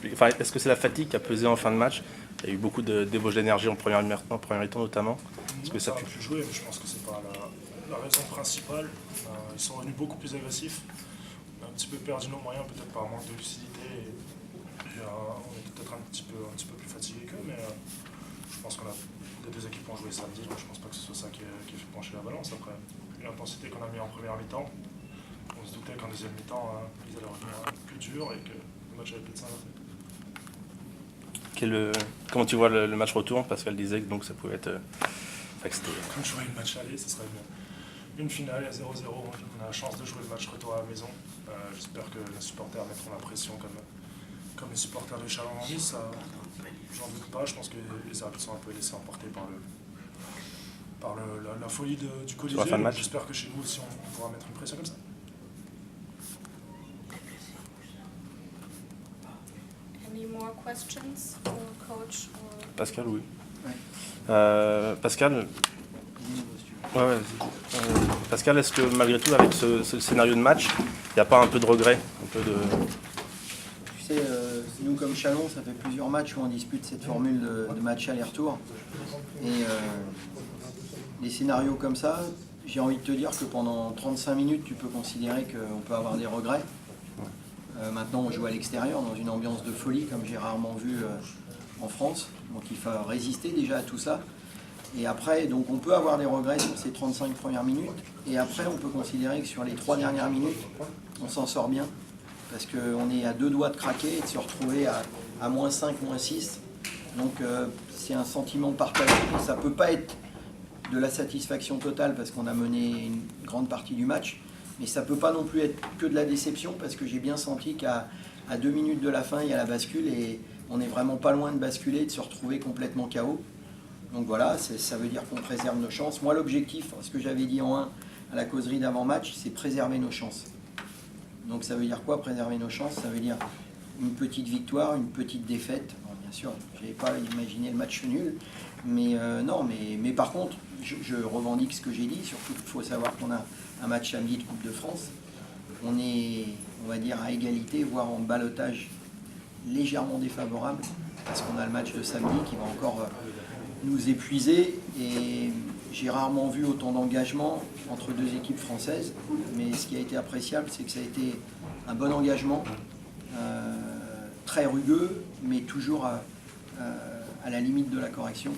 expliquer. Enfin, est-ce que c'est la fatigue qui a pesé en fin de match? Il y a eu beaucoup de débauche d'énergie en première mi-temps notamment. Est-ce que ça a pu jouer, mais je pense que c'est pas la raison principale. Ils sont revenus beaucoup plus agressifs. On a un petit peu perdu nos moyens, peut-être par manque de lucidité. On est peut-être un petit peu plus fatigués qu'eux, mais je pense qu'on a les deux équipes ont joué samedi, donc je pense pas que ce soit ça qui fait pencher la balance. Après, l'intensité qu'on a mis en première mi-temps, on se doutait qu'en deuxième mi-temps, ils allaient revenir plus dur et que le match allait peut-être s'inverser. Comment tu vois le match retour? Pascal disait que donc ça pouvait être. Quand je voyais le match aller, ce serait une finale à 0-0. On a la chance de jouer le match retour à la maison. J'espère que les supporters mettront la pression comme les supporters de Chalon en Nice. J'en doute pas. Je pense que les arbitres sont un peu laissés emporter par la folie du Colisée. J'espère que chez nous aussi on pourra mettre une pression comme ça. Any more questions for coach? Pascal, oui. Pascal, Pascal, est-ce que malgré tout, avec ce scénario de match, il n'y a pas un peu de regret, Tu sais, nous comme Chalon, ça fait plusieurs matchs où on dispute cette formule de match aller-retour. Et des scénarios comme ça, j'ai envie de te dire que pendant 35 minutes, tu peux considérer qu'on peut avoir des regrets. Maintenant, on joue à l'extérieur, dans une ambiance de folie, comme j'ai rarement vu en France. Donc il faut résister déjà à tout ça. Et après, donc on peut avoir des regrets sur ces 35 premières minutes. Et après, on peut considérer que sur les 3 dernières minutes, on s'en sort bien. Parce qu'on est à 2 doigts de craquer et de se retrouver à moins 5, moins 6. Donc c'est un sentiment partagé. Ça ne peut pas être de la satisfaction totale parce qu'on a mené une grande partie du match. Mais ça ne peut pas non plus être que de la déception parce que j'ai bien senti qu'à 2 minutes de la fin, il y a la bascule et on n'est vraiment pas loin de basculer et de se retrouver complètement KO. Donc voilà, ça veut dire qu'on préserve nos chances. Moi, l'objectif, ce que j'avais dit en 1 à la causerie d'avant-match, c'est préserver nos chances. Donc ça veut dire quoi, préserver nos chances? Ça veut dire une petite victoire, une petite défaite. Bon, bien sûr, je n'avais pas imaginé le match nul. Mais mais par contre, je revendique ce que j'ai dit. Surtout qu'il faut savoir qu'on a un match samedi de Coupe de France. On est, on va dire, à égalité, voire en ballottage légèrement défavorable, parce qu'on a le match de samedi qui va encore nous épuiser. Et j'ai rarement vu autant d'engagement entre deux équipes françaises. Mais ce qui a été appréciable, c'est que ça a été un bon engagement, très rugueux, mais toujours à la limite de la correction.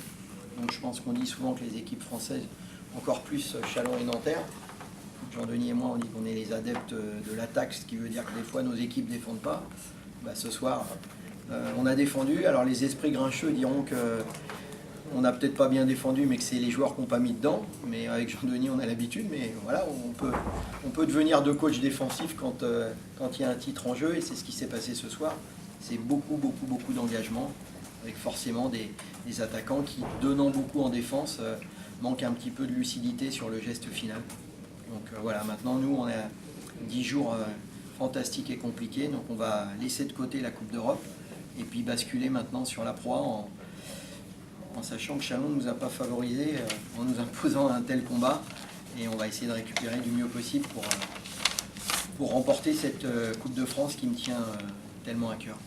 Donc je pense qu'on dit souvent que les équipes françaises, encore plus Chalon et Nanterre, Jean-Denis et moi, on dit qu'on est les adeptes de l'attaque, ce qui veut dire que des fois nos équipes ne défendent pas. Bah, ce soir, on a défendu. Alors les esprits grincheux diront qu'on n'a peut-être pas bien défendu, mais que c'est les joueurs qui n'ont pas mis dedans. Mais avec Jean-Denis, on a l'habitude. Mais voilà, on peut devenir de coach défensif quand il y a un titre en jeu, et c'est ce qui s'est passé ce soir. C'est beaucoup d'engagement, avec forcément des attaquants qui, donnant beaucoup en défense, manquent un petit peu de lucidité sur le geste final. Donc voilà, maintenant nous on a 10 jours fantastiques et compliqués, donc on va laisser de côté la Coupe d'Europe et puis basculer maintenant sur la Pro A en sachant que Chalon ne nous a pas favorisé en nous imposant un tel combat, et on va essayer de récupérer du mieux possible pour remporter cette Coupe de France qui me tient tellement à cœur.